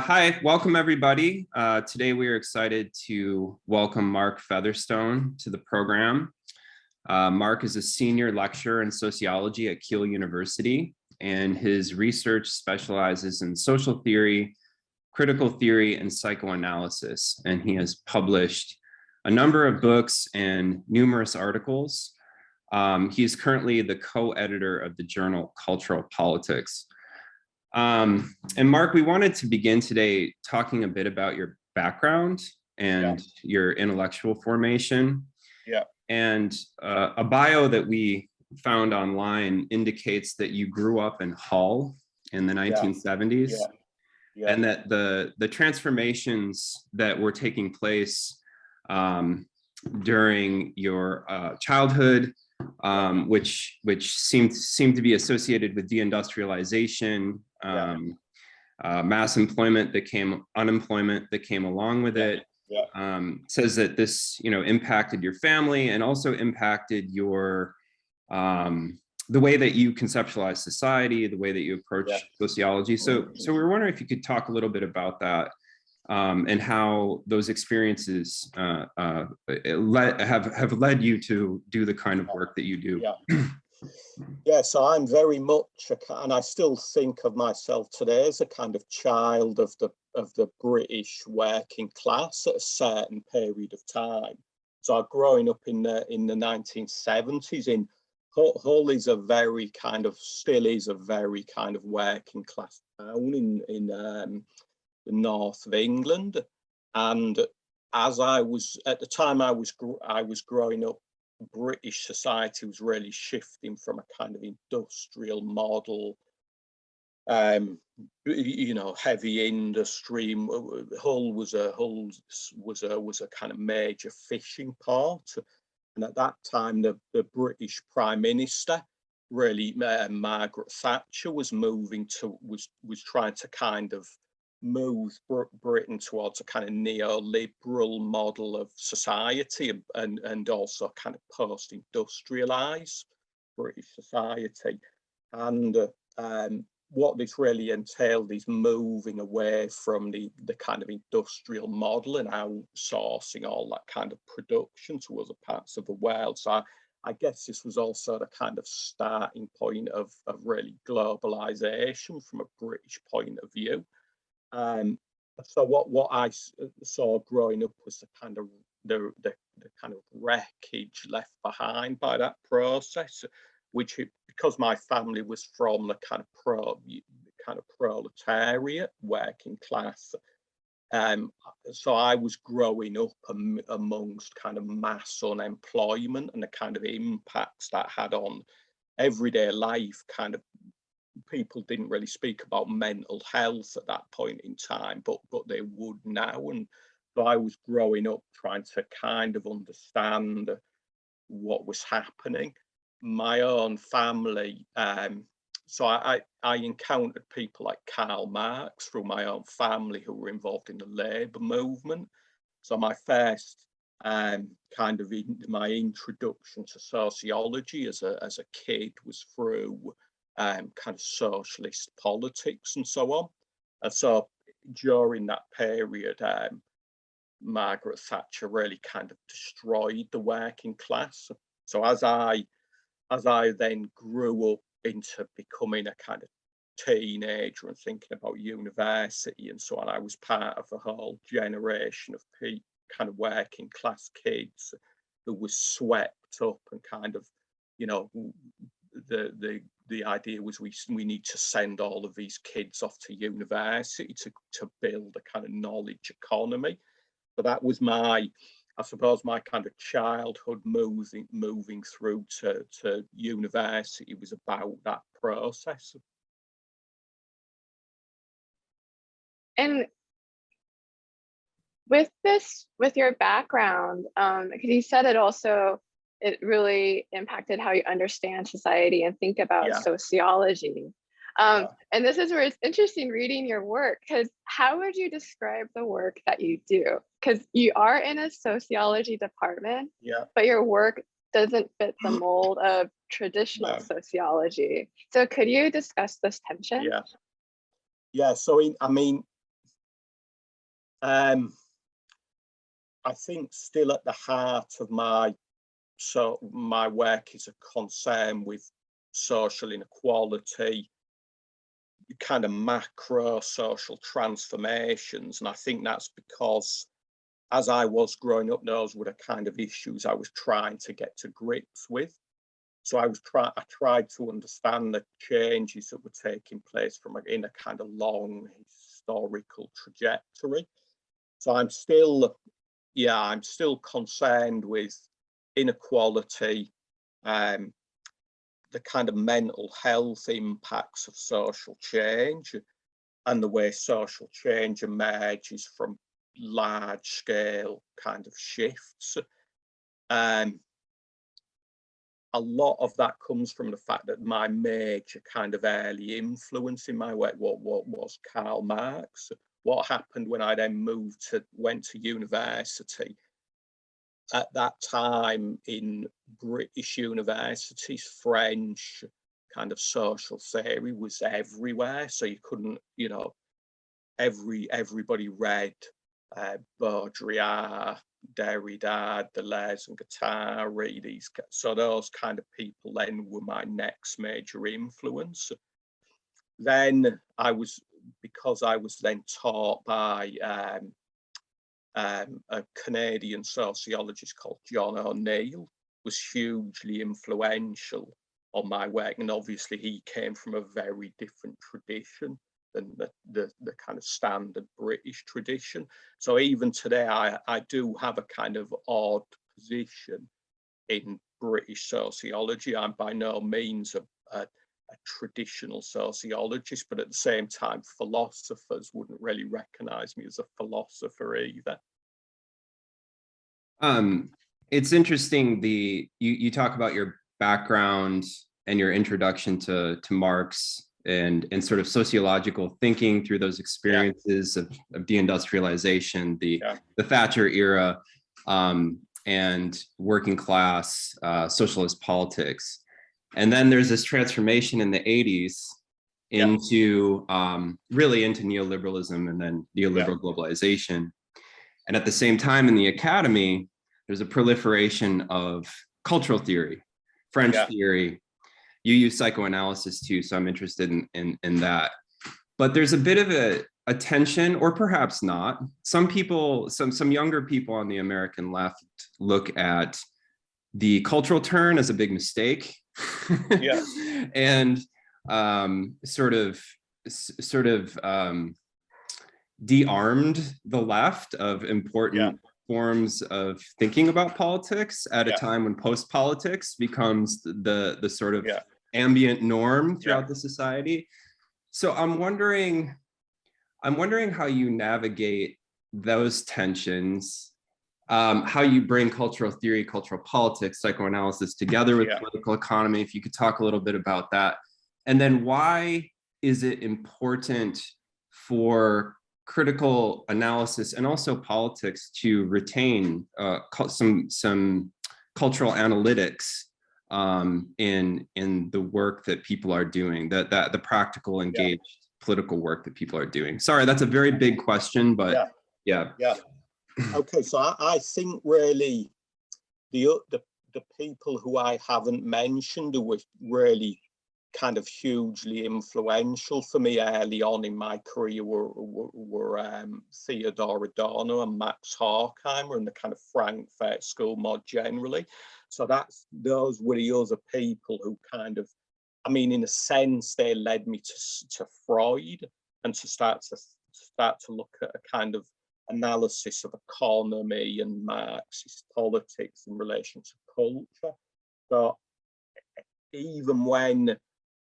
Hi, welcome everybody. Today we are excited to welcome Mark Featherstone to the program. Mark is a senior lecturer in sociology at Keele University, and his research specializes in social theory, critical theory, and psychoanalysis. And he has published a number of books and numerous articles. He is currently the co-editor of the journal Cultural Politics. And Mark, we wanted to begin today talking a bit about your background and your intellectual formation. And a bio that we found online indicates that you grew up in Hull in the 1970s, and that the transformations that were taking place during your childhood, which seemed to be associated with deindustrialization, mass employment unemployment that came along with it, says that this, impacted your family and also impacted your the way that you conceptualize society, the way that you approach sociology. So we were wondering if you could talk a little bit about that, and how those experiences have led you to do the kind of work that you do. So I'm very much, and I still think of myself today as a kind of child of the British working class at a certain period of time. So growing up in the 1970s in Hull is still is a very kind of working class town in the north of England. And as I was at the time I was growing up, British society was really shifting from a kind of industrial model, heavy industry. Hull was a kind of major fishing port, and at that time the British Prime Minister, really Margaret Thatcher, was trying to kind of move Britain towards a kind of neoliberal model of society, and also kind of post-industrialized British society. And what this really entailed is moving away from the kind of industrial model and outsourcing all that kind of production to other parts of the world. So I guess this was also the kind of starting point of really globalization from a British point of view. So what I saw growing up was the kind of wreckage left behind by that process, because my family was from the kind of proletariat working class. So I was growing up amongst kind of mass unemployment and the kind of impacts that had on everyday life. Kind of people didn't really speak about mental health at that point in time, but they would now. And so I was growing up trying to kind of understand what was happening. My own family, so I encountered people like Karl Marx through my own family who were involved in the labour movement. So my first my introduction to sociology as a kid was through kind of socialist politics and so on. And so during that period, Margaret Thatcher really kind of destroyed the working class. So as I then grew up into becoming a kind of teenager and thinking about university and so on, I was part of a whole generation of kind of working class kids who was swept up, and kind of, the idea was we need to send all of these kids off to university to build a kind of knowledge economy. So that was my kind of childhood moving through to university was about that process. And with your background, because you said it really impacted how you understand society and think about sociology. And this is where it's interesting reading your work, because how would you describe the work that you do? Because you are in a sociology department, but your work doesn't fit the mold of traditional sociology. So could you discuss this tension? So I think still at the heart of my work is a concern with social inequality, kind of macro social transformations. And I think that's because as I was growing up, those were the kind of issues I was trying to get to grips with. So I tried to understand the changes that were taking place in a kind of long historical trajectory. So I'm still concerned with inequality, the kind of mental health impacts of social change, and the way social change emerges from large scale kind of shifts. A lot of that comes from the fact that my major kind of early influence in my work was Karl Marx. What happened when I then went to university? At that time in British universities, French kind of social theory was everywhere. So you couldn't, everybody read Baudrillard, Derrida, Deleuze and Guattari. So those kind of people then were my next major influence. Then because I was then taught by a Canadian sociologist called John O'Neill, was hugely influential on my work. And obviously he came from a very different tradition than the kind of standard British tradition. So even today, I do have a kind of odd position in British sociology. I'm by no means a traditional sociologist, but at the same time, philosophers wouldn't really recognize me as a philosopher either. It's interesting, you talk about your background and your introduction to Marx and sort of sociological thinking through those experiences of deindustrialization, the Thatcher era, and working class socialist politics. And then there's this transformation in the 80s into really into neoliberalism and then neoliberal globalization. And at the same time in the academy, there's a proliferation of cultural theory, French theory. You use psychoanalysis too, so I'm interested in that. But there's a bit of a tension, or perhaps not. Some people, some younger people on the American left look at the cultural turn as a big mistake. And sort of de-armed the left of important forms of thinking about politics at a time when post-politics becomes the sort of ambient norm throughout the society. So I'm wondering how you navigate those tensions, how you bring cultural theory, cultural politics, psychoanalysis together with political economy, if you could talk a little bit about that. And then why is it important for critical analysis and also politics to retain some cultural analytics in the work that people are doing, that the practical engaged political work that people are doing? Sorry, that's a very big question, but Okay, so I think really the people who I haven't mentioned who were really kind of hugely influential for me early on in my career were Theodore Adorno and Max Horkheimer and the kind of Frankfurt School more generally. So those were the other people who kind of, I mean, in a sense, they led me to Freud and to start to look at a kind of analysis of economy and Marxist politics in relation to culture. So even when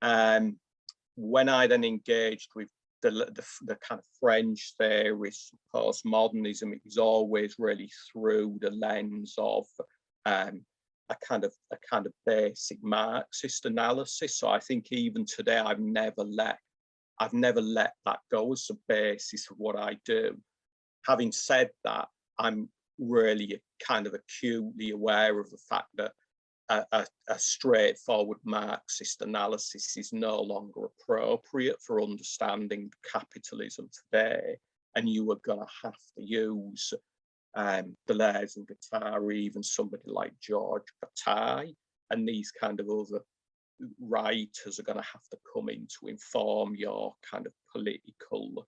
I then engaged with the kind of French theories, postmodernism, it was always really through the lens of a kind of basic Marxist analysis. So I think even today I've never let that go as the basis of what I do. Having said that, I'm really kind of acutely aware of the fact that a straightforward Marxist analysis is no longer appropriate for understanding capitalism today. and you were going to have to use Deleuze and Guattari, even somebody like George Bataille, and these kind of other writers are going to have to come in to inform your kind of political,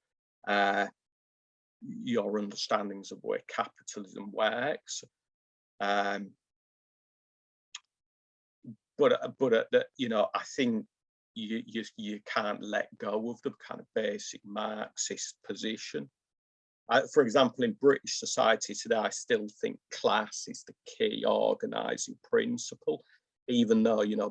your understandings of where capitalism works. But you know, I think you can't let go of the kind of basic Marxist position. For example, in British society today, I still think class is the key organising principle, even though, you know,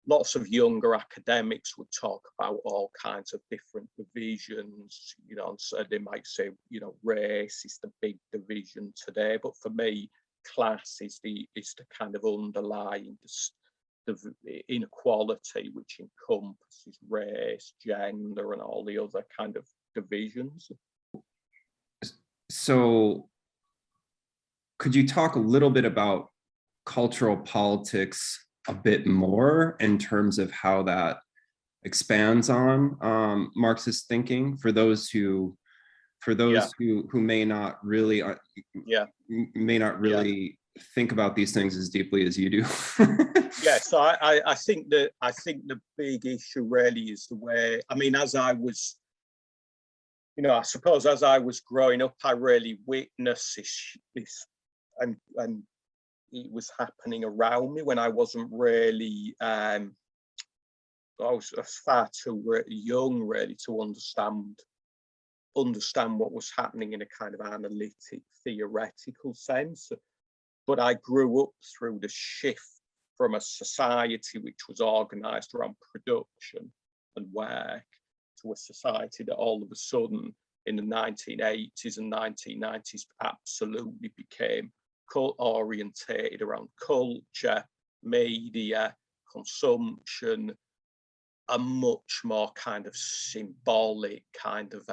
lots of younger academics would talk about all kinds of different divisions, you know, and so they might say, you know, race is the big division today. But for me, class is the kind of underlying the inequality which encompasses race, gender, and all the other kind of divisions. So could you talk a little bit about cultural politics a bit more in terms of how that expands on Marxist thinking for those who may not really think about these things as deeply as you do? Yeah, so I think the big issue really is the way, I mean, as I was, you know, I suppose as I was growing up, I really witnessed this and it was happening around me when I wasn't really, I was far too young really to understand what was happening in a kind of analytic, theoretical sense. But I grew up through the shift from a society which was organised around production and work to a society that all of a sudden in the 1980s and 1990s absolutely became orientated around culture, media, consumption, a much more kind of symbolic, kind of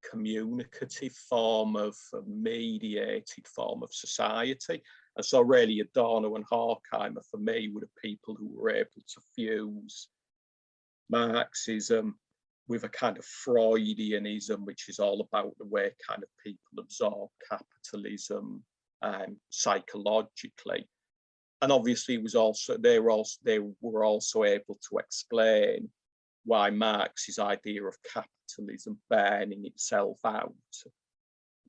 communicative form of a mediated form of society. And so really Adorno and Horkheimer for me were the people who were able to fuse Marxism with a kind of Freudianism, which is all about the way kind of people absorb capitalism psychologically. And obviously it was also, they were also able to explain why Marx's idea of capitalism burning itself out,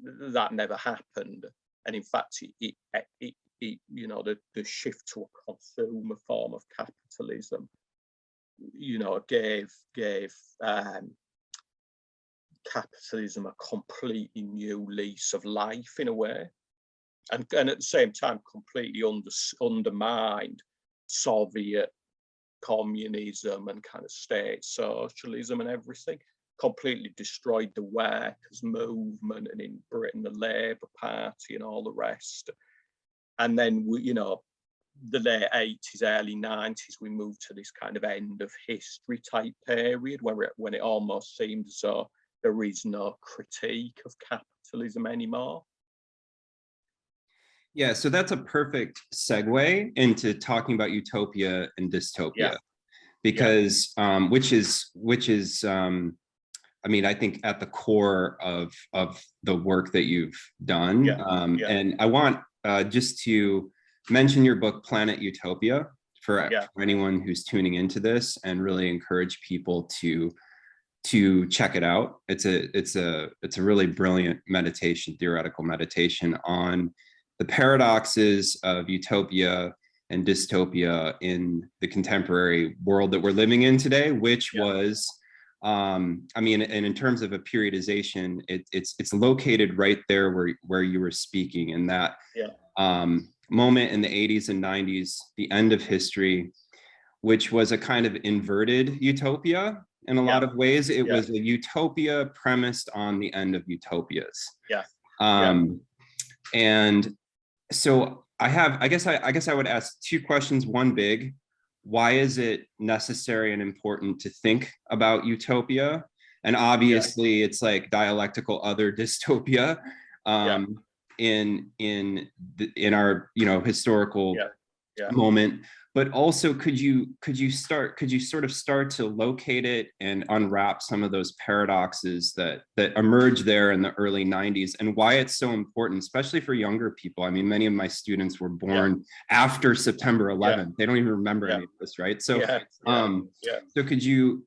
that never happened. And in fact, it you know, the shift to a consumer form of capitalism, you know, gave capitalism a completely new lease of life in a way, and at the same time completely undermined Soviet communism and kind of state socialism and everything. Completely destroyed the workers' movement, and in Britain the Labour Party and all the rest. And then you know, the late 80s, early 90s, we moved to this kind of end of history type period when it almost seemed as though there is no critique of capitalism anymore. Yeah, so that's a perfect segue into talking about utopia and dystopia, because which is I mean, I think at the core of the work that you've done. And I want just to mention your book, Planet Utopia, for anyone who's tuning into this, and really encourage people to check it out. It's a really brilliant meditation, theoretical meditation on the paradoxes of utopia and dystopia in the contemporary world that we're living in today, which was, I mean, and in terms of a periodization, it's located right there where you were speaking, in that moment in the 80s and 90s, the end of history, which was a kind of inverted utopia in a lot of ways. It was a utopia premised on the end of utopias. And so I guess I would ask two questions. One big, why is it necessary and important to think about utopia? And obviously it's like dialectical other dystopia in our, you know, historical moment. but also could you sort of start to locate it and unwrap some of those paradoxes that emerged there in the early 90s, and why it's so important, especially for younger people? I mean, many of my students were born after September 11th. They don't even remember any of this, right? So so could you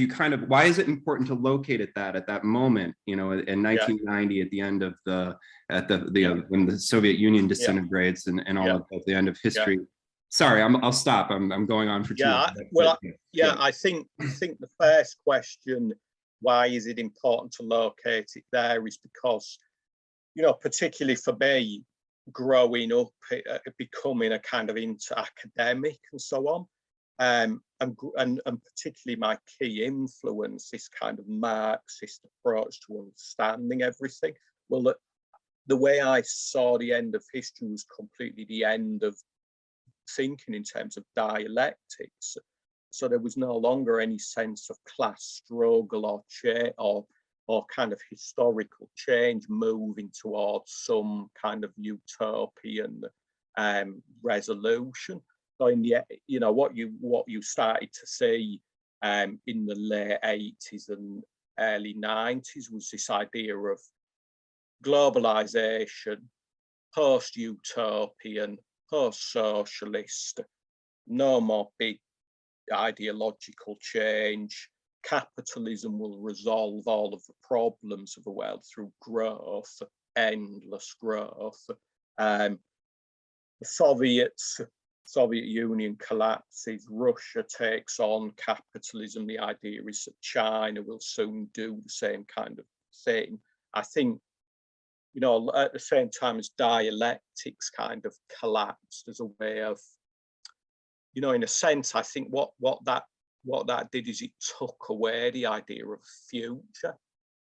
kind of, why is it important to locate at that moment, you know, in 1990, at the end of when the Soviet Union disintegrates and all of the end of history? Sorry, I'll stop. I'm going on for too long. I think the first question, why is it important to locate it there, is because, you know, particularly for me, growing up, becoming a kind of into academic and so on, and particularly my key influence, this kind of Marxist approach to understanding everything. Well, the way I saw the end of history was completely the end of thinking in terms of dialectics. So there was no longer any sense of class struggle or kind of historical change moving towards some kind of utopian resolution. So in the, you know, what you started to see in the late 80s and early 90s was this idea of globalization, post-utopian, post-socialist, no more big ideological change. Capitalism will resolve all of the problems of the world through growth, endless growth. The Soviet Union collapses, Russia takes on capitalism. The idea is that China will soon do the same kind of thing. I think, you know, at the same time as dialectics kind of collapsed as a way of, you know, in a sense, I think what that did is it took away the idea of future,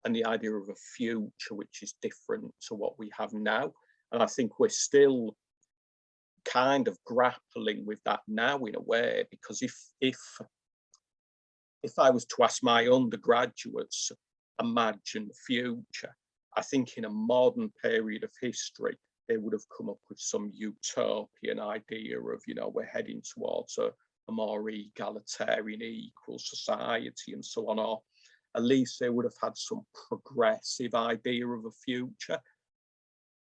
and the idea of a future which is different to what we have now. And I think we're still kind of grappling with that now in a way, because if I was to ask my undergraduates, imagine the future, I think in a modern period of history, they would have come up with some utopian idea of, you know, we're heading towards a more egalitarian, equal society and so on, or at least they would have had some progressive idea of a future.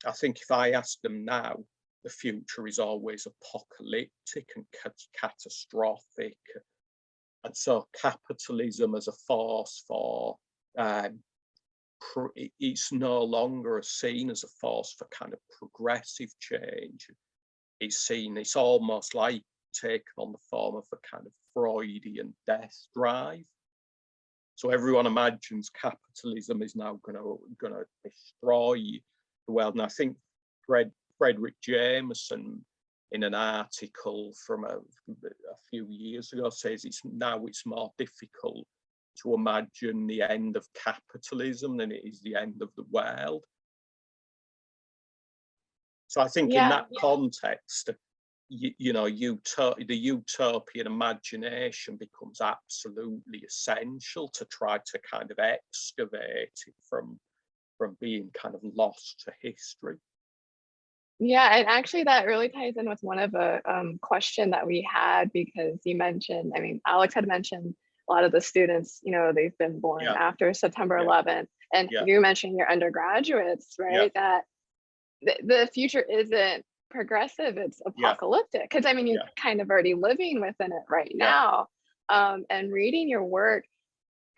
I think if I ask them now, the future is always apocalyptic and catastrophic. And so capitalism as a force for it's no longer seen as a force for kind of progressive change. It's almost like taken on the form of a kind of Freudian death drive. So everyone imagines capitalism is now going to destroy the world. And I think Frederick Jameson, in an article from a few years ago, says it's more difficult to imagine the end of capitalism than it is the end of the world. So I think in that context, you know, the utopian imagination becomes absolutely essential to try to kind of excavate it from being kind of lost to history. Yeah, and actually that really ties in with one of the question that we had, because you mentioned, I mean, Alex had mentioned a lot of the students, you know, they've been born after September 11th. And you mentioned your undergraduates, right? That the future isn't progressive, it's apocalyptic. Because I mean, you're kind of already living within it right now. And reading your work,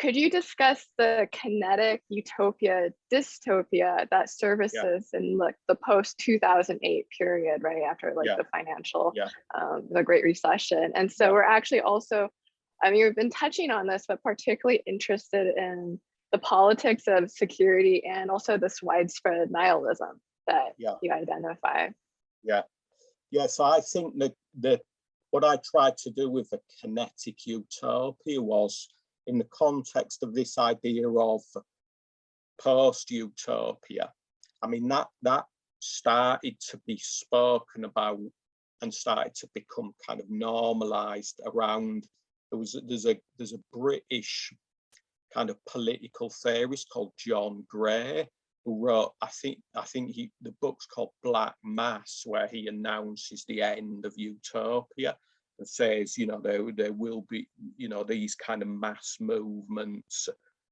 could you discuss the kinetic utopia dystopia that services in like the post 2008 period, right after like the financial, the Great Recession? And so we're actually also, I mean, we've been touching on this, but particularly interested in the politics of security and also this widespread nihilism that you identify. So I think that what I tried to do with the kinetic utopia was, in the context of this idea of post-utopia, I mean, that started to be spoken about and started to become kind of normalized around. There's a British kind of political theorist called John Gray, who wrote, I think the book's called Black Mass, where he announces the end of utopia. and says, you know, there will be, you know, these kind of mass movements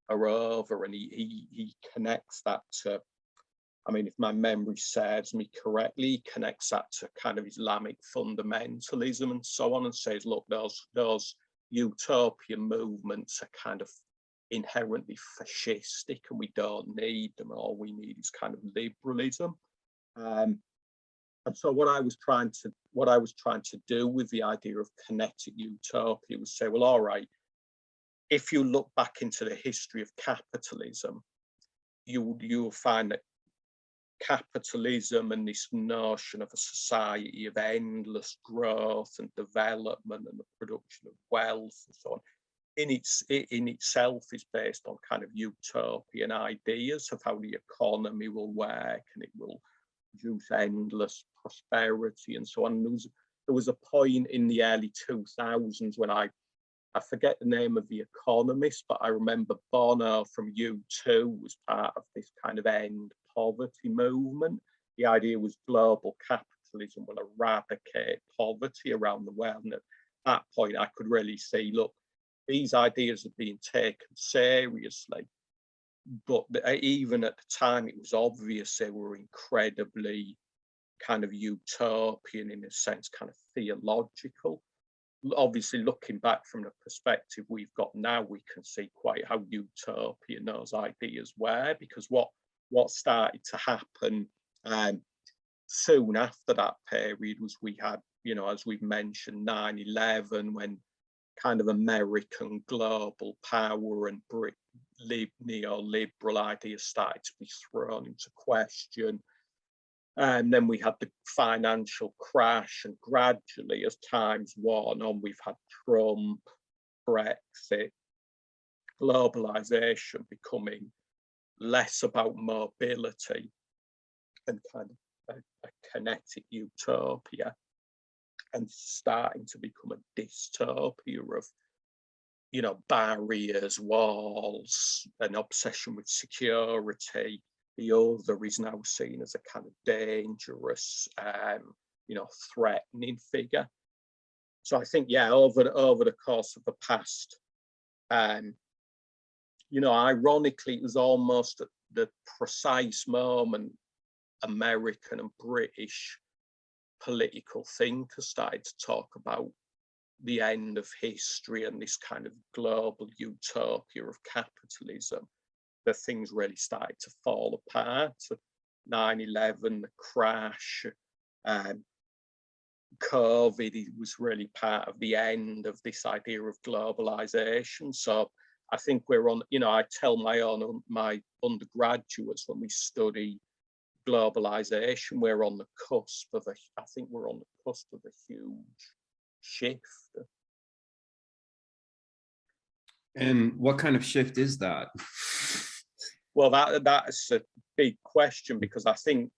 are over, and he connects that to, I mean, if my memory serves me correctly, he connects that to kind of Islamic fundamentalism and so on, and says, look, those utopian movements are kind of inherently fascistic, and we don't need them. All we need is kind of liberalism. And so what I was trying to do with the idea of kinetic utopia was say, well, all right, if you look back into the history of capitalism, you'll find that capitalism and this notion of a society of endless growth and development and the production of wealth and so on, in itself is based on kind of utopian ideas of how the economy will work, and it will produce endless prosperity and so on. There was a point in the early 2000s when I forget the name of the economist, but I remember Bono from U2 was part of this kind of end poverty movement. The idea was global capitalism will eradicate poverty around the world. And at that point, I could really see, look, these ideas are being taken seriously. But even at the time, it was obvious they were incredibly kind of utopian, in a sense, kind of theological. Obviously, looking back from the perspective we've got now, we can see quite how utopian those ideas were, because what started to happen soon after that period was we had, you know, as we've mentioned, 9/11, when kind of American global power and neoliberal ideas started to be thrown into question. And then we had the financial crash, and gradually, as time's worn on, we've had Trump, Brexit, globalization becoming less about mobility and kind of a kinetic utopia, and starting to become a dystopia of, you know, barriers, walls, an obsession with security. The other is now seen as a kind of dangerous, you know, threatening figure. So I think, yeah, over the course of the past, you know, ironically, it was almost at the precise moment American and British political thinkers started to talk about the end of history and this kind of global utopia of capitalism, that things really started to fall apart. 9/11, the crash, COVID was really part of the end of this idea of globalization. So I think we're on, you know, I tell my undergraduates when we study globalization, we're on the cusp of I think we're on the cusp of a huge shift. And what kind of shift is that? Well, that's a big question, because I think,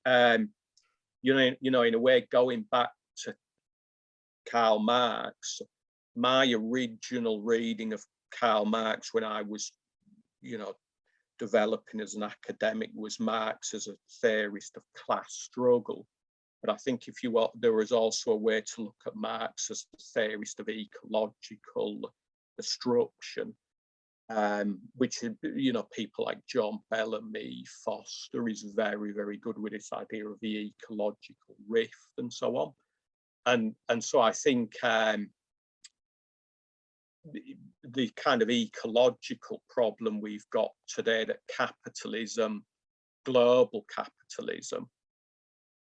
you know, in a way, going back to Karl Marx, my original reading of Karl Marx when I was, you know, developing as an academic was Marx as a theorist of class struggle. But I think there is also a way to look at Marx as a theorist of ecological destruction, which, you know, people like John Bellamy, Foster is very, very good with this idea of the ecological rift and so on. And so I think the kind of ecological problem we've got today, that capitalism, global capitalism,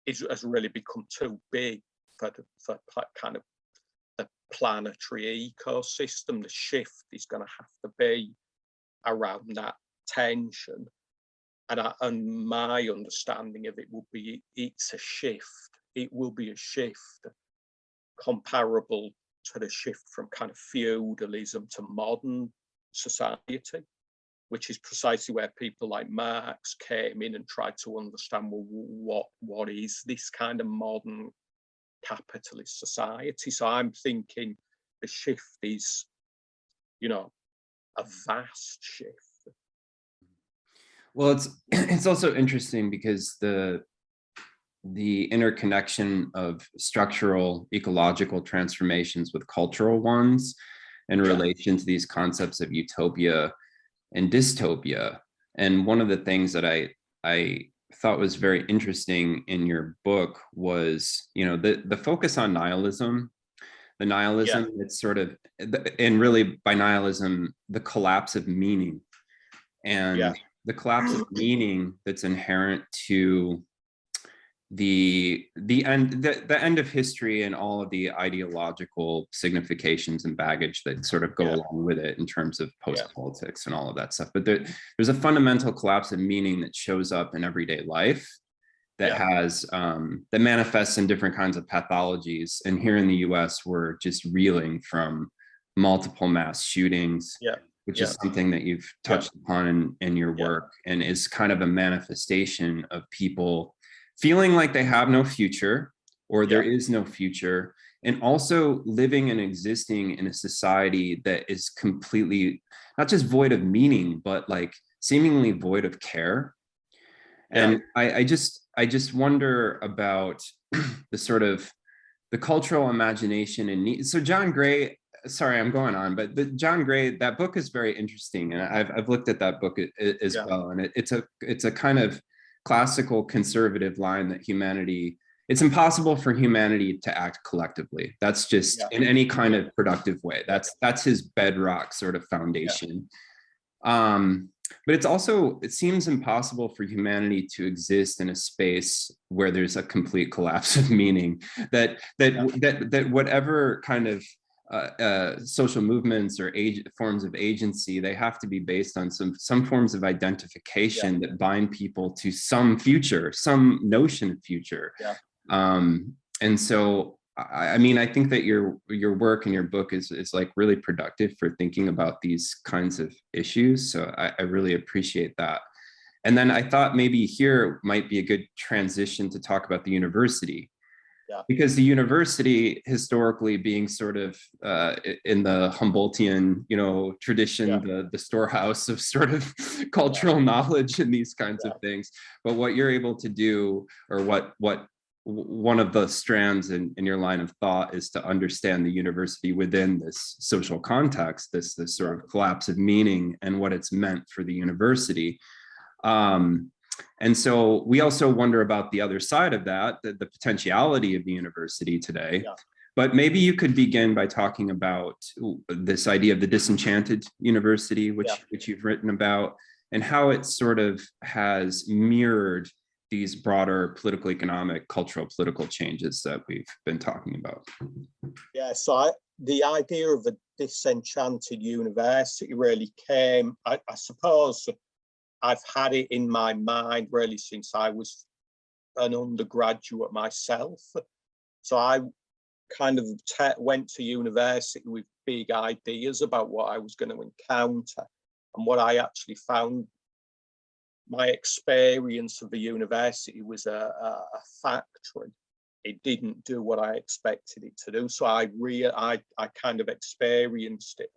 has really become too big for kind of the planetary ecosystem. The shift is going to have to be around that tension. And my understanding of it will be, it's a shift. It will be a shift comparable to the shift from kind of feudalism to modern society, which is precisely where people like Marx came in and tried to understand, well, what is this kind of modern capitalist society? So I'm thinking the shift is, you know, a vast shift. Well, it's also interesting because the interconnection of structural ecological transformations with cultural ones in relation to these concepts of utopia and dystopia. And one of the things that I thought was very interesting in your book was, you know, the focus on nihilism, the nihilism, it's sort of, and really by nihilism, the collapse of meaning, and the collapse of meaning that's inherent to the end of history and all of the ideological significations and baggage that sort of go along with it in terms of post-politics and all of that stuff. But there's a fundamental collapse of meaning that shows up in everyday life that has that manifests in different kinds of pathologies. And here in the US, we're just reeling from multiple mass shootings, which is something that you've touched upon in your work, and is kind of a manifestation of people feeling like they have no future, or there is no future, and also living and existing in a society that is completely not just void of meaning, but like seemingly void of care. And I just wonder about the sort of the cultural imagination and need. So John Gray, sorry, I'm going on, but the John Gray, that book is very interesting, and I've looked at that book as well, and it's a kind of classical conservative line that it's impossible for humanity to act collectively. That's just in any kind of productive way. That's his bedrock sort of foundation. But it seems impossible for humanity to exist in a space where there's a complete collapse of meaning, that whatever kind of social movements or forms of agency, they have to be based on some forms of identification that bind people to some future, some notion of future. And so, I mean, I think that your work and your book is like really productive for thinking about these kinds of issues. So I really appreciate that. And then I thought maybe here might be a good transition to talk about the university. Because the university, historically being sort of in the Humboldtian, tradition, the storehouse of sort of cultural knowledge and these kinds of things. But what you're able to do, or what one of the strands in your line of thought, is to understand the university within this social context, this sort of collapse of meaning and what it's meant for the university. And so we also wonder about the other side of that, the potentiality of the university today. But maybe you could begin by talking about this idea of the Disenchanted University, which you've written about, and how it sort of has mirrored these broader political, economic, cultural, political changes that we've been talking about. So the idea of the Disenchanted University really came, I suppose, I've had it in my mind really since I was an undergraduate myself. So I kind of went to university with big ideas about what I was going to encounter. And what I actually found, my experience of the university was a factory. It didn't do what I expected it to do. So I kind of experienced it.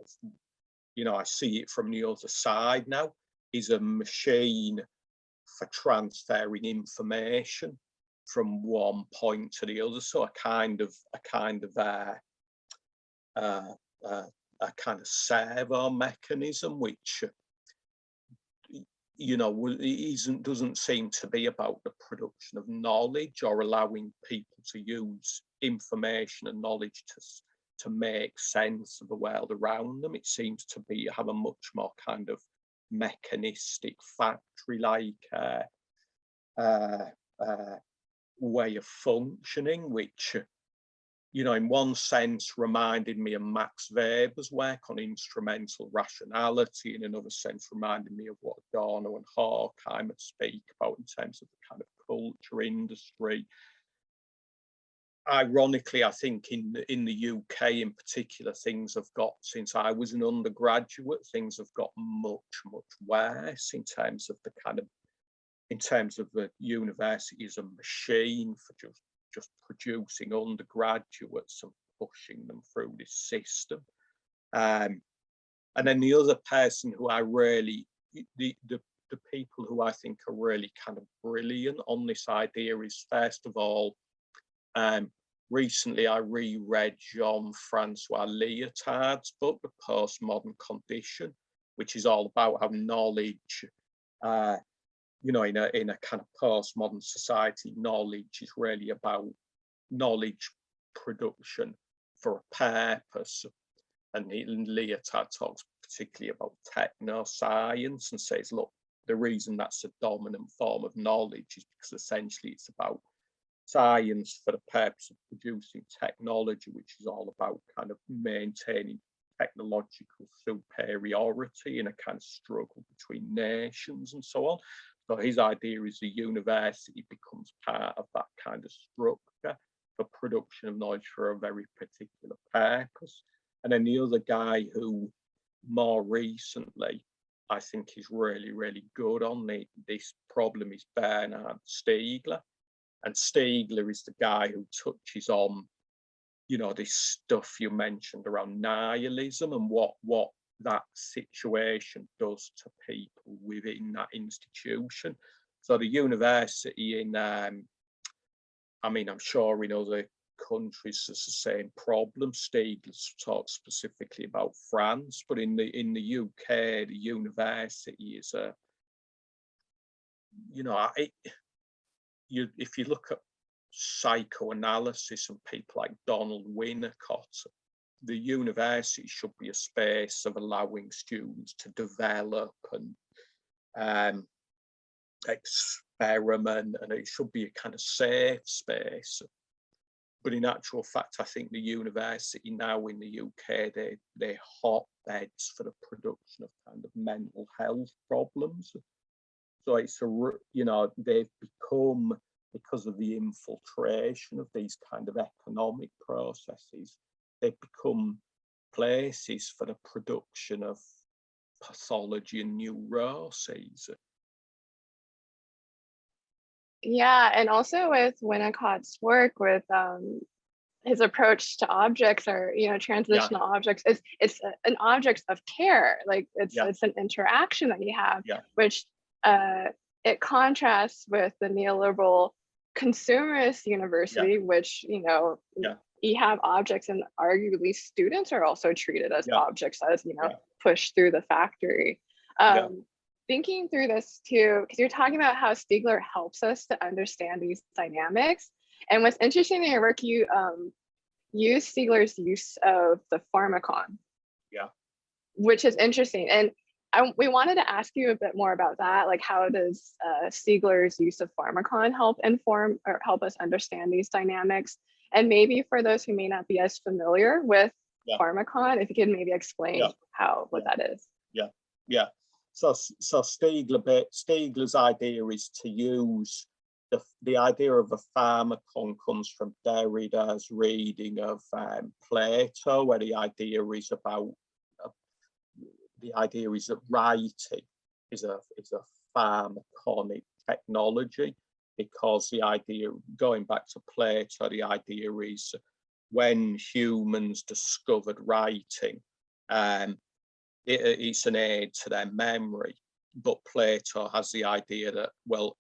I see it from the other side now. Is a machine for transferring information from one point to the other. So a kind of servo mechanism, which doesn't seem to be about the production of knowledge or allowing people to use information and knowledge to make sense of the world around them. It seems to have a much more kind of mechanistic, factory-like way of functioning, which, in one sense reminded me of Max Weber's work on instrumental rationality, in another sense reminded me of what Adorno and Horkheimer speak about in terms of the kind of culture industry. Ironically, I think in the UK in particular, things have got, since I was an undergraduate, things have got much, much worse in terms of the university as a machine for just producing undergraduates and pushing them through this system. And then the other person who I really, the the people who I think are really kind of brilliant on this idea is, first of all, recently I reread Jean-Francois Lyotard's book, The Postmodern Condition, which is all about how knowledge, you know, in a kind of postmodern society, knowledge is really about knowledge production for a purpose. And Lyotard talks particularly about technoscience and says, look, the reason that's a dominant form of knowledge is because essentially it's about science for the purpose of producing technology, which is all about kind of maintaining technological superiority in a kind of struggle between nations and so on. So his idea is the university becomes part of that kind of structure for production of knowledge for a very particular purpose. And then the other guy who more recently I think is really, really good on this problem is Bernhard Stiegler. And Stiegler is the guy who touches on, you know, this stuff you mentioned around nihilism and what that situation does to people within that institution. So the university in, I mean, I'm sure in other countries there's the same problem. Stiegler talks specifically about France, but in the UK, the university is a, you know, if you look at psychoanalysis and people like Donald Winnicott, the university should be a space of allowing students to develop and experiment, and it should be a kind of safe space. But in actual fact, I think the university now in the UK, they're hotbeds for the production of kind of mental health problems. So it's you know, they've become, because of the infiltration of these kind of economic processes, they've become places for the production of pathology and neuroses. Yeah, and also with Winnicott's work with his approach to objects, or, you know, transitional objects, it's an object of care, like it's an interaction that you have, which it contrasts with the neoliberal consumerist university, which, you know, you have objects, and arguably students are also treated as objects, as, you know, pushed through the factory. Thinking through this too, because you're talking about how Stiegler helps us to understand these dynamics. And what's interesting in your work, you use Stiegler's use of the pharmacon, which is interesting. And we wanted to ask you a bit more about that. Like, how does Stiegler's use of pharmacon help inform or help us understand these dynamics? And maybe for those who may not be as familiar with pharmacon, if you could maybe explain what that is. So Stiegler's idea is to use the idea of a pharmacon comes from Derrida's reading of Plato, where the idea is about that writing is a pharmaconic technology, because the idea, going back to Plato, the idea is when humans discovered writing, it's an aid to their memory. But Plato has the idea that, well,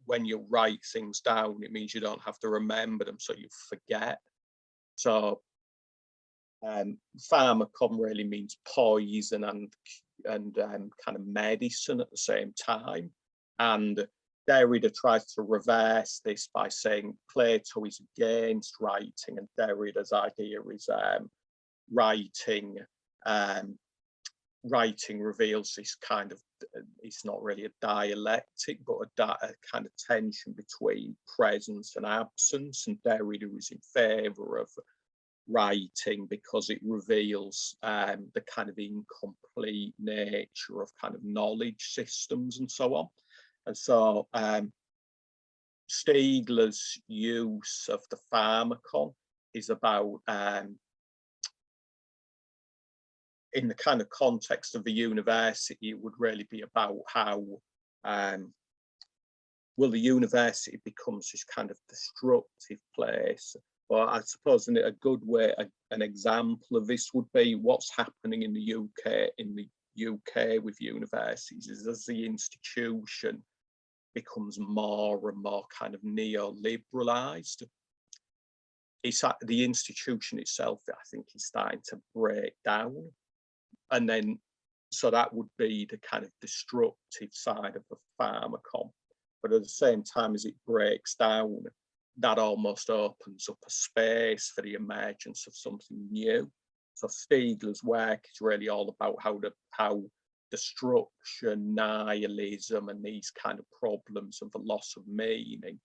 when you write things down, it means you don't have to remember them, so you forget. So pharmacon really means poison and kind of medicine at the same time. And Derrida tries to reverse this by saying Plato is against writing, and Derrida's idea is writing reveals this kind of, it's not really a dialectic, but a kind of tension between presence and absence. And Derrida is in favor of writing because it reveals the kind of incomplete nature of kind of knowledge systems and so on. And so Stiegler's use of the pharmacon is about, in the kind of context of the university, it would really be about how, well, the university becomes this kind of destructive place. But I suppose a good way, an example of this would be what's happening in the UK in the UK with universities is as the institution becomes more and more kind of neoliberalized, it's the institution itself that I think is starting to break down. And then, so that would be the kind of destructive side of the pharmacon. But at the same time as it breaks down, that almost opens up a space for the emergence of something new. So Stiegler's work is really all about how destruction, nihilism, and these kind of problems of the loss of meaning,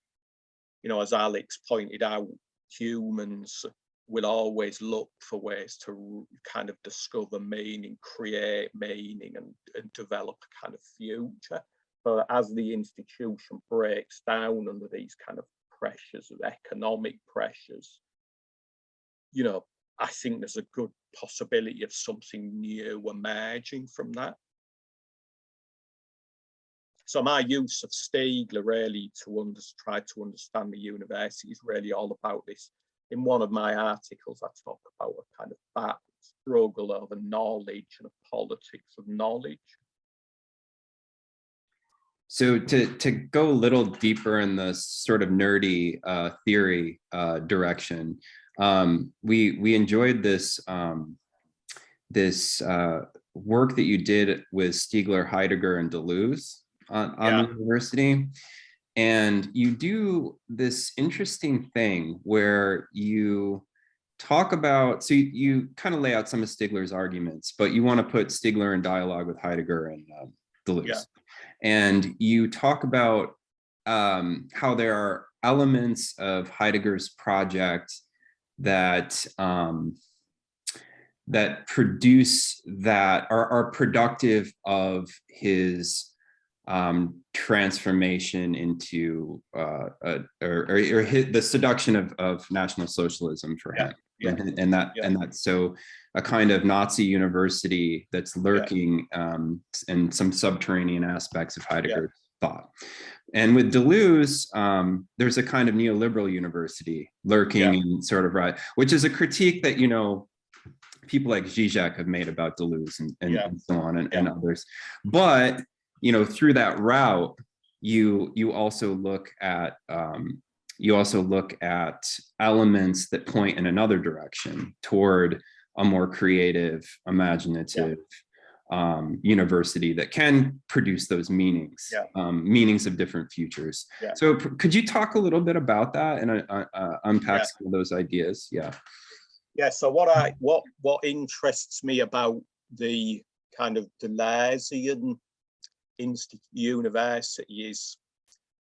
you know, as Alex pointed out, humans will always look for ways to kind of discover meaning, create meaning, and develop a kind of future. But as the institution breaks down under these kind of pressures, of economic pressures, you know, I think there's a good possibility of something new emerging from that. So my use of Stiegler really to try to understand the university is really all about this. In one of my articles, I talk about a kind of battle, struggle over knowledge and a politics of knowledge. So to go a little deeper in the sort of nerdy theory direction, we enjoyed this work that you did with Stiegler, Heidegger, and Deleuze on the university. And you do this interesting thing where you talk about, so you kind of lay out some of Stiegler's arguments, but you want to put Stiegler in dialogue with Heidegger and Deleuze. Yeah. And you talk about how there are elements of Heidegger's project that that produce, that are productive of his transformation into the seduction of National Socialism for him. Yeah. And that's so a kind of Nazi university that's lurking in some subterranean aspects of Heidegger's thought. And with Deleuze, there's a kind of neoliberal university lurking in sort of, right, which is a critique that, you know, people like Zizek have made about Deleuze and so on, and others. But, you know, through that route, you also look at elements that point in another direction toward a more creative, imaginative university that can produce those meanings, meanings of different futures. So could you talk a little bit about that and unpack some of those ideas? Yeah, so what interests me about the kind of Deleuzean university is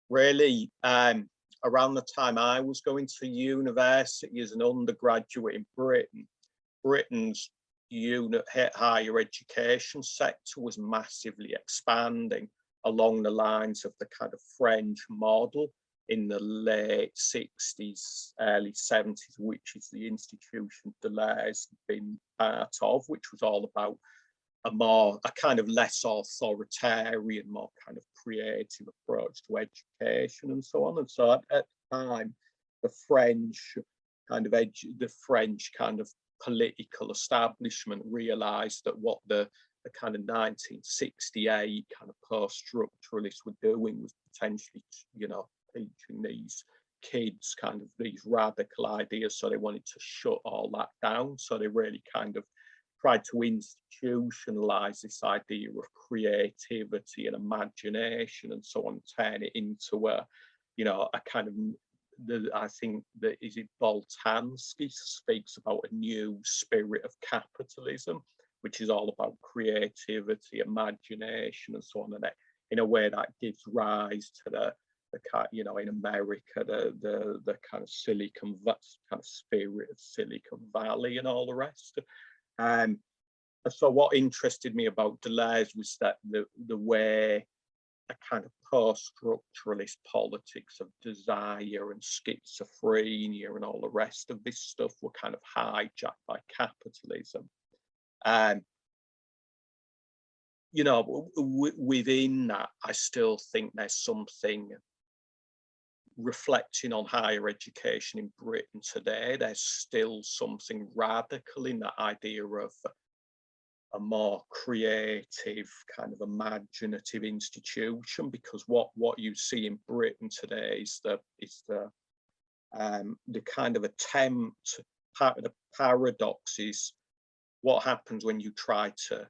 really around the time I was going to university as an undergraduate in Britain, Britain's higher education sector was massively expanding along the lines of the kind of French model in the late 60s, early 70s, which is the institution Deleuze has been part of, which was all about a kind of less authoritarian, more kind of creative approach to education and so on. And so at the time, the French kind of political establishment realized that what the kind of 1968 kind of post-structuralists were doing was potentially, you know, teaching these kids kind of these radical ideas. So they wanted to shut all that down. So they really kind of tried to institutionalize this idea of creativity and imagination and so on, turn it into a, you know, a kind of, I think that is it Boltanski speaks about a new spirit of capitalism, which is all about creativity, imagination, and so on. And in a way that gives rise to the you know, in America, the kind of Silicon, kind of spirit of Silicon Valley and all the rest. And so what interested me about Deleuze was that the way a kind of post-structuralist politics of desire and schizophrenia and all the rest of this stuff were kind of hijacked by capitalism. And, you know, within that, I still think there's something, reflecting on higher education in Britain today, there's still something radical in that idea of a more creative, kind of imaginative institution, because what you see in Britain today is the kind of attempt. Part of the paradox is what happens when you try to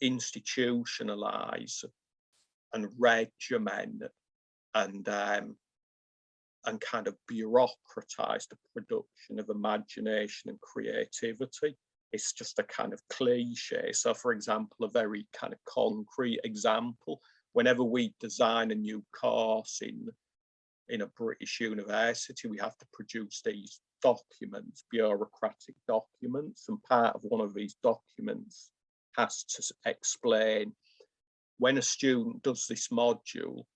institutionalize and regiment and kind of bureaucratize the production of imagination and creativity. It's just a kind of cliche. So, for example, a very kind of concrete example, whenever we design a new course in a British university, we have to produce these documents, bureaucratic documents, and part of one of these documents has to explain, when a student does this module,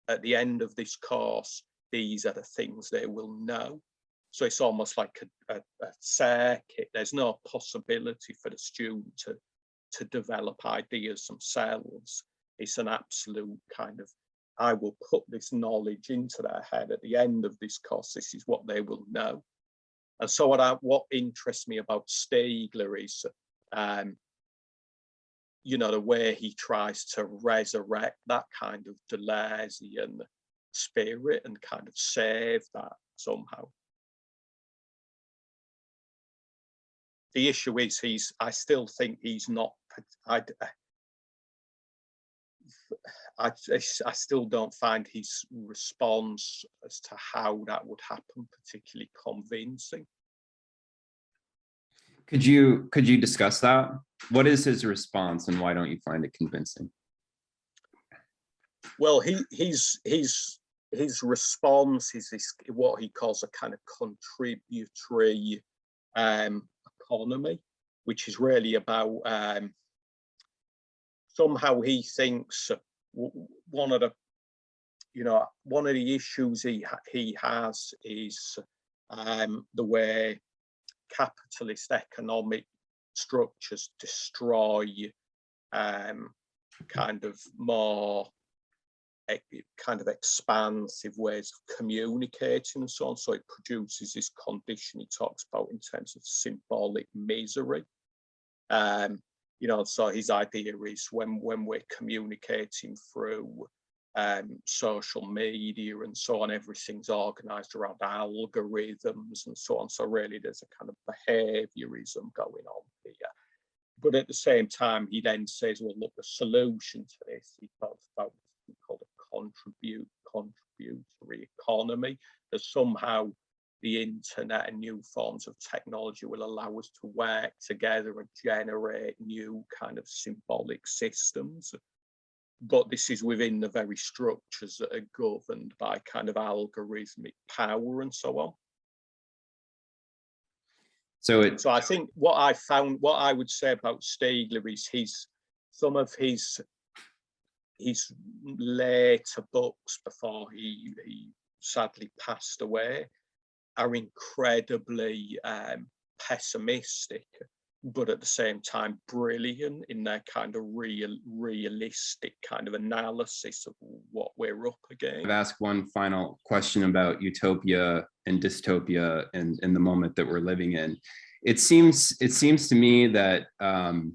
at the end of this course, these are the things they will know. So it's almost like a circuit. There's no possibility for the student to develop ideas themselves. It's an absolute kind of, I will put this knowledge into their head at the end of this course. This is what they will know. And so what interests me about Stiegler is, you know, the way he tries to resurrect that kind of Deleuzean spirit and kind of save that somehow. The issue is I still think he's not, I still don't find his response as to how that would happen particularly convincing. Could you discuss that? What is his response and why don't you find it convincing? Well, his response is this, what he calls a kind of contributory economy, which is really about somehow he thinks one of the issues he has is the way capitalist economic structures destroy kind of more kind of expansive ways of communicating and so on. So it produces this condition he talks about in terms of symbolic misery. You know, so his idea is when we're communicating through social media and so on, everything's organized around algorithms and so on. So really there's a kind of behaviorism going on here. But at the same time, he then says, well, look, the solution to this, he talks about what's called a contributory economy, that somehow the internet and new forms of technology will allow us to work together and generate new kind of symbolic systems. But this is within the very structures that are governed by kind of algorithmic power and so on. So I think what I would say about Stiegler is some of his later books before he sadly passed away are incredibly pessimistic, but at the same time brilliant in their kind of realistic kind of analysis of what we're up against. I've asked one final question about utopia and dystopia and the moment that we're living in. It seems to me that the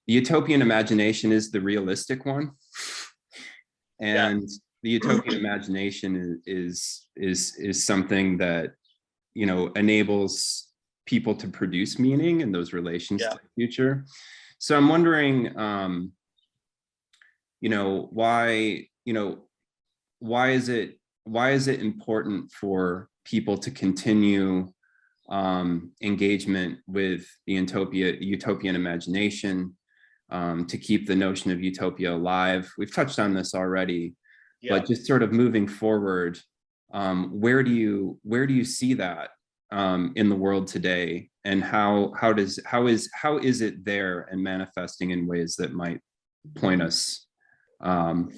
utopian imagination is the realistic one, and the utopian imagination is something that, you know, enables people to produce meaning in those relations to the future. So I'm wondering, you know, why is it important for people to continue engagement with the utopian imagination, to keep the notion of utopia alive? We've touched on this already, but just sort of moving forward, where do you see that in the world today, and how is it there and manifesting in ways that might point us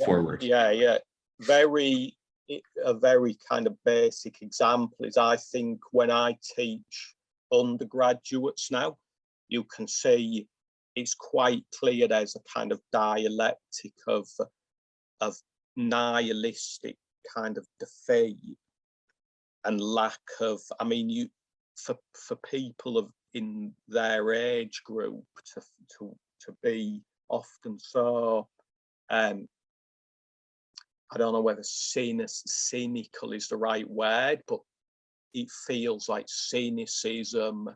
forward? A very kind of basic example is, I think when I teach undergraduates now, you can see it's quite clear there's a kind of dialectic of nihilistic kind of defeat and lack of, I mean, for people in their age group to be often so, I don't know whether cynical is the right word, but it feels like cynicism,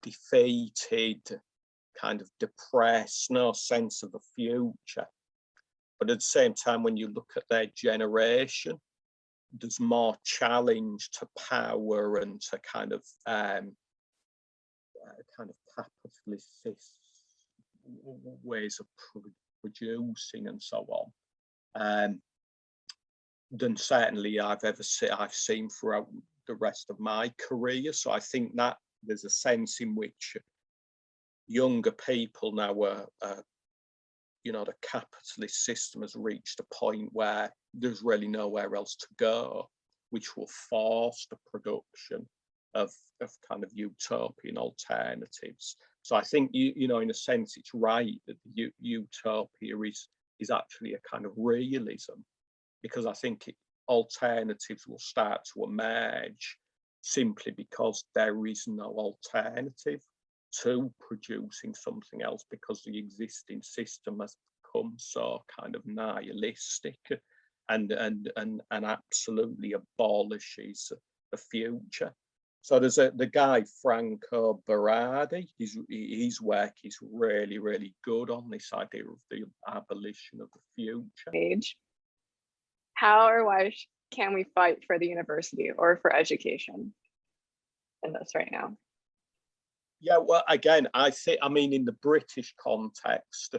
defeated, kind of depressed, no sense of the future. But at the same time, when you look at their generation, there's more challenge to power and to kind of capitalist ways of producing and so on, than certainly I've seen throughout the rest of my career. So I think that there's a sense in which younger people now the capitalist system has reached a point where there's really nowhere else to go, which will force the production of kind of utopian alternatives. So I think, in a sense, it's right that the utopia is actually a kind of realism, because I think alternatives will start to emerge simply because there is no alternative to producing something else, because the existing system has become so kind of nihilistic and absolutely abolishes the future. So there's the guy Franco Berardi. His work is really, really good on this idea of the abolition of the future. How or why can we fight for the university or for education in this right now? Yeah, well, again, I mean, in the British context,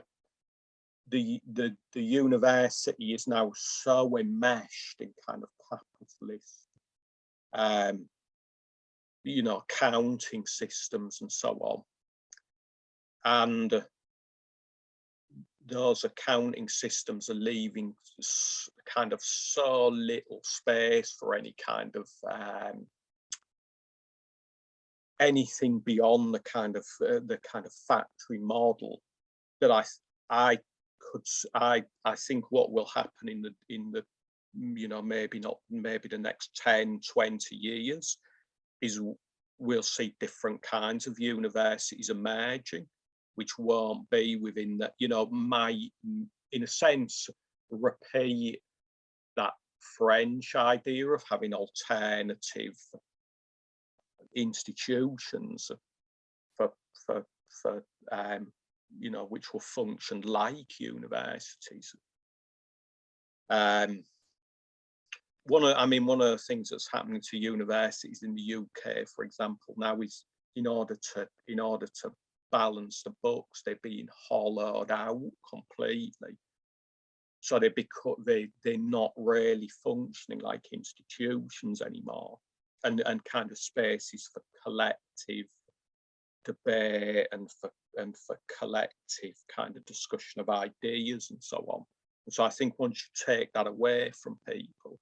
the university is now so enmeshed in kind of capitalist, accounting systems and so on. And those accounting systems are leaving kind of so little space for any kind of anything beyond the kind of factory model, that I think what will happen in the maybe the next 10, 20 years is we'll see different kinds of universities emerging, which won't be within that, in a sense, repeat that French idea of having alternative institutions for which will function like universities. One of the things that's happening to universities in the UK, for example, now is in order to balance the books, they're being hollowed out completely. So they're not really functioning like institutions anymore, and kind of spaces for collective debate and for collective kind of discussion of ideas and so on. And so I think once you take that away from people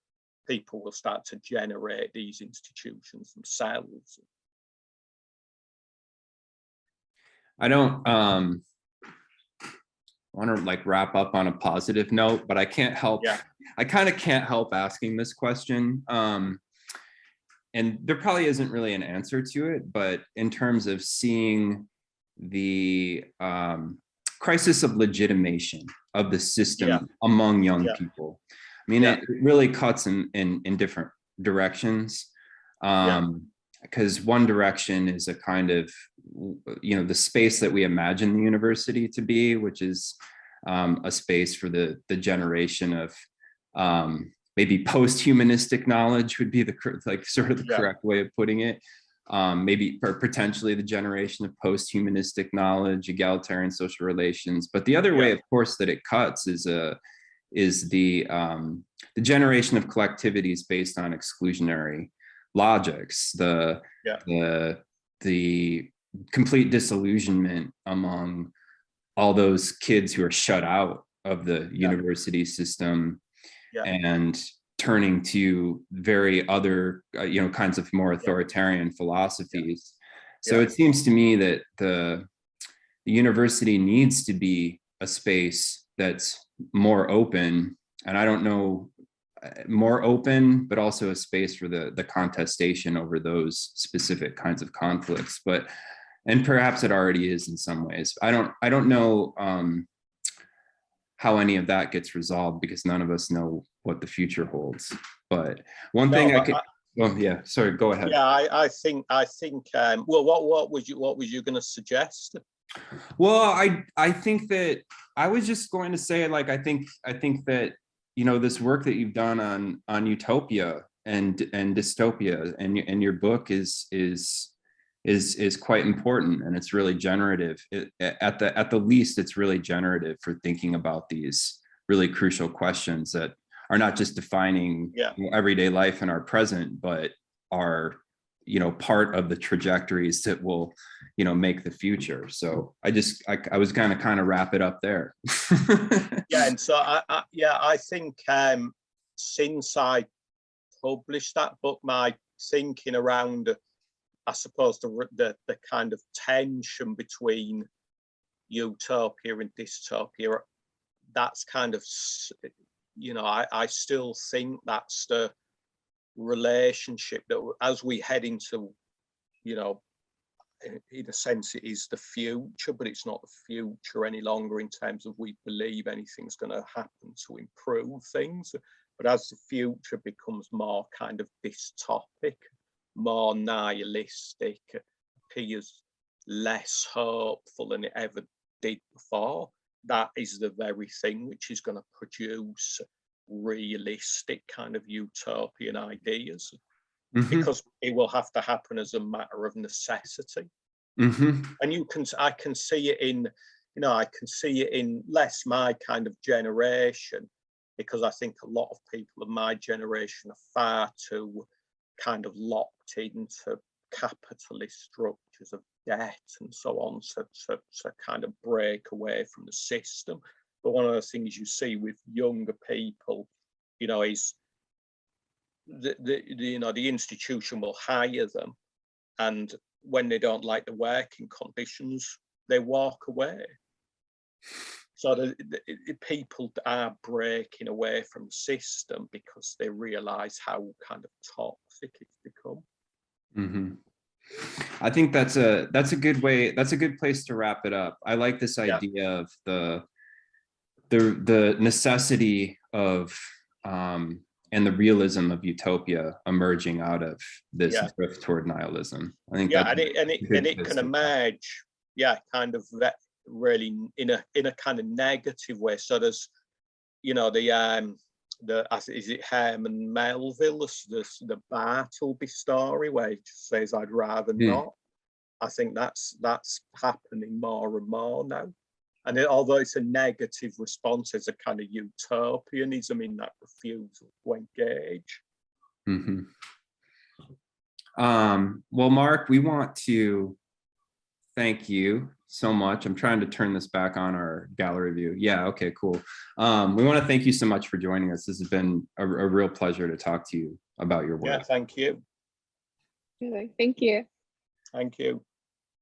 will start to generate these institutions themselves. I don't want to wrap up on a positive note, but I can't help, I kind of can't help asking this question. And there probably isn't really an answer to it, but in terms of seeing the crisis of legitimation of the system among young people, I mean, it really cuts in different directions. Because one direction is a kind of, the space that we imagine the university to be, which is a space for the generation of maybe post-humanistic knowledge would be the correct way of putting it. Maybe potentially the generation of post-humanistic knowledge, egalitarian social relations. But the other way, of course, that it cuts is the generation of collectivities based on exclusionary logics, the complete disillusionment among all those kids who are shut out of the university system and turning to very other kinds of more authoritarian philosophies. So it seems to me that the university needs to be a space that's more open, and I don't know, more open, but also a space for the contestation over those specific kinds of conflicts. But and perhaps it already is in some ways. I don't know how any of that gets resolved, because none of us know what the future holds. But one thing I could, oh yeah, sorry, go ahead. Yeah, I think well, what was you going to suggest? Well, I think that I was just going to say, like, I think that, you know, this work that you've done on Utopia and Dystopia, and your book is quite important, and it's really generative. At the least, it's really generative for thinking about these really crucial questions that are not just defining everyday life in our present, but are, you know, part of the trajectories that will, you know, make the future. So I was going to kind of wrap it up there. Yeah, and so I think since I published that book, my thinking around, I suppose, the kind of tension between utopia and dystopia, that's kind of, you know, I still think that's the relationship that as we head into, you know, in a sense it is the future, but it's not the future any longer in terms of we believe anything's going to happen to improve things. But as the future becomes more kind of dystopic, more nihilistic, appears less hopeful than it ever did before, that is the very thing which is going to produce realistic kind of utopian ideas, because it will have to happen as a matter of necessity. And I can see it in, you know, I can see it in less my kind of generation, because I think a lot of people of my generation are far too kind of locked into capitalist structures of debt and so on to kind of break away from the system. But one of the things you see with younger people, you know, is the institution will hire them, and when they don't like the working conditions, they walk away. So the people are breaking away from the system because they realise how kind of toxic it's become. I think that's a good way. That's a good place to wrap it up. I like this idea of the necessity of and the realism of utopia emerging out of this drift toward nihilism. I think and it can emerge, kind of really in a kind of negative way. So there's, you know, is it Herman Melville, the Bartleby story where he just says, "I'd rather not." I think that's happening more and more now. And although it's a negative response, there's a kind of utopianism in that refusal to engage. Well, Mark, we want to thank you so much. I'm trying to turn this back on our gallery view. Yeah, okay, cool. We want to thank you so much for joining us. This has been a real pleasure to talk to you about your work. Yeah, thank you. Thank you. Thank you.